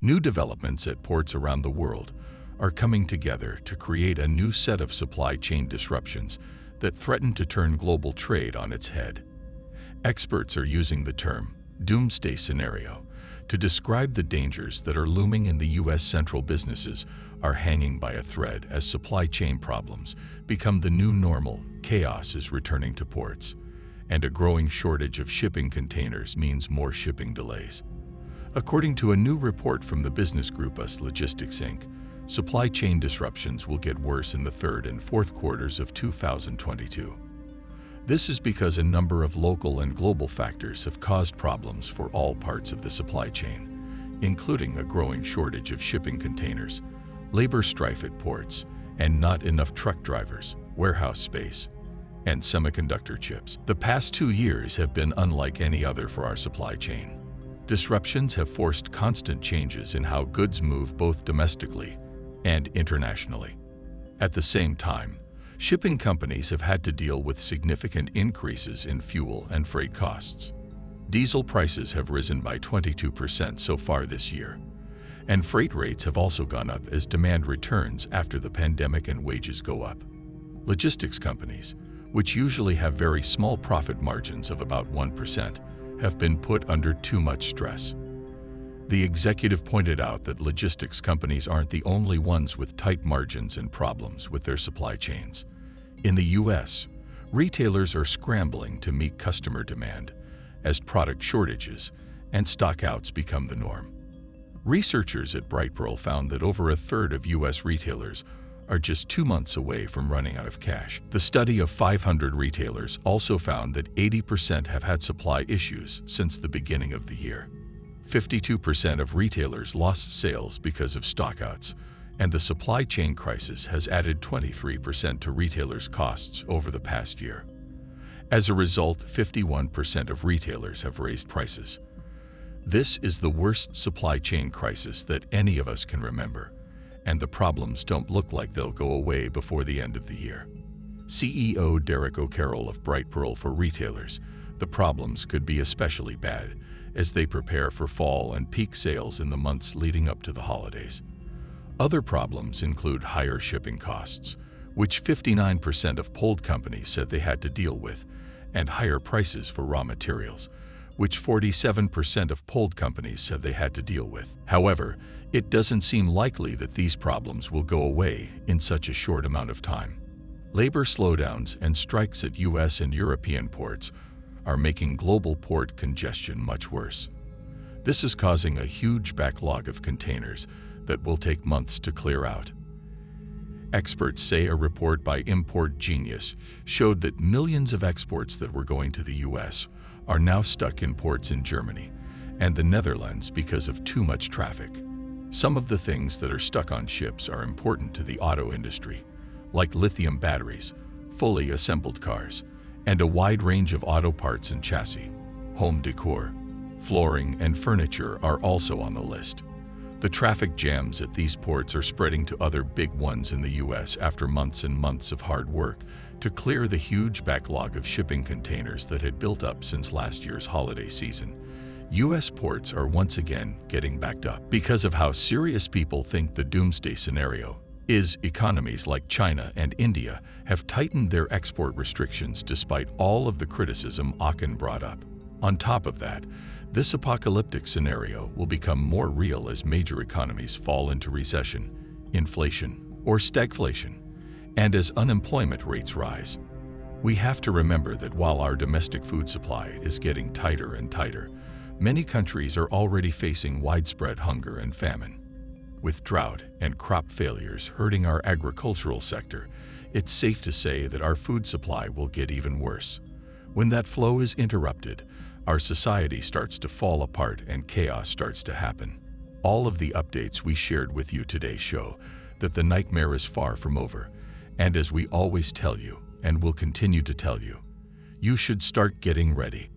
New developments at ports around the world are coming together to create a new set of supply chain disruptions that threaten to turn global trade on its head. Experts are using the term doomsday scenario to describe the dangers that are looming in the U.S. central businesses are hanging by a thread as supply chain problems become the new normal. Chaos is returning to ports, and a growing shortage of shipping containers means more shipping delays. According to a new report from the business group US Logistics Inc., supply chain disruptions will get worse in the third and fourth quarters of 2022. This is because a number of local and global factors have caused problems for all parts of the supply chain, including a growing shortage of shipping containers, labor strife at ports, and not enough truck drivers, warehouse space, and semiconductor chips. The past 2 years have been unlike any other for our supply chain. Disruptions have forced constant changes in how goods move both domestically and internationally. At the same time, shipping companies have had to deal with significant increases in fuel and freight costs. Diesel prices have risen by 22% so far this year, and freight rates have also gone up as demand returns after the pandemic and wages go up. Logistics companies, which usually have very small profit margins of about 1%, have been put under too much stress. The executive pointed out that logistics companies aren't the only ones with tight margins and problems with their supply chains. In the U.S., retailers are scrambling to meet customer demand as product shortages and stockouts become the norm. Researchers at Bright Pearl found that over a third of U.S. retailers are just 2 months away from running out of cash. The study of 500 retailers also found that 80% have had supply issues since the beginning of the year. 52% of retailers lost sales because of stockouts, and the supply chain crisis has added 23% to retailers' costs over the past year. As a result, 51% of retailers have raised prices. This is the worst supply chain crisis that any of us can remember, and the problems don't look like they'll go away before the end of the year. CEO Derek O'Carroll of Bright Pearl for retailers, the problems could be especially bad as they prepare for fall and peak sales in the months leading up to the holidays. Other problems include higher shipping costs, which 59% of polled companies said they had to deal with, and higher prices for raw materials, which 47% of polled companies said they had to deal with. However, it doesn't seem likely that these problems will go away in such a short amount of time. Labor slowdowns and strikes at U.S. and European ports are making global port congestion much worse. This is causing a huge backlog of containers that will take months to clear out. Experts say a report by Import Genius showed that millions of exports that were going to the U.S. are now stuck in ports in Germany and the Netherlands because of too much traffic. Some of the things that are stuck on ships are important to the auto industry, like lithium batteries, fully assembled cars, and a wide range of auto parts and chassis. Home decor, flooring, and furniture are also on the list. The traffic jams at these ports are spreading to other big ones in the U.S. after months and months of hard work to clear the huge backlog of shipping containers that had built up since last year's holiday season. U.S. ports are once again getting backed up. Because of how serious people think the doomsday scenario is, economies like China and India have tightened their export restrictions despite all of the criticism Aachen brought up. On top of that, this apocalyptic scenario will become more real as major economies fall into recession, inflation, or stagflation, and as unemployment rates rise. We have to remember that while our domestic food supply is getting tighter and tighter, many countries are already facing widespread hunger and famine. With drought and crop failures hurting our agricultural sector, it's safe to say that our food supply will get even worse. When that flow is interrupted, our society starts to fall apart and chaos starts to happen. All of the updates we shared with you today show that the nightmare is far from over, and as we always tell you, and will continue to tell you, you should start getting ready.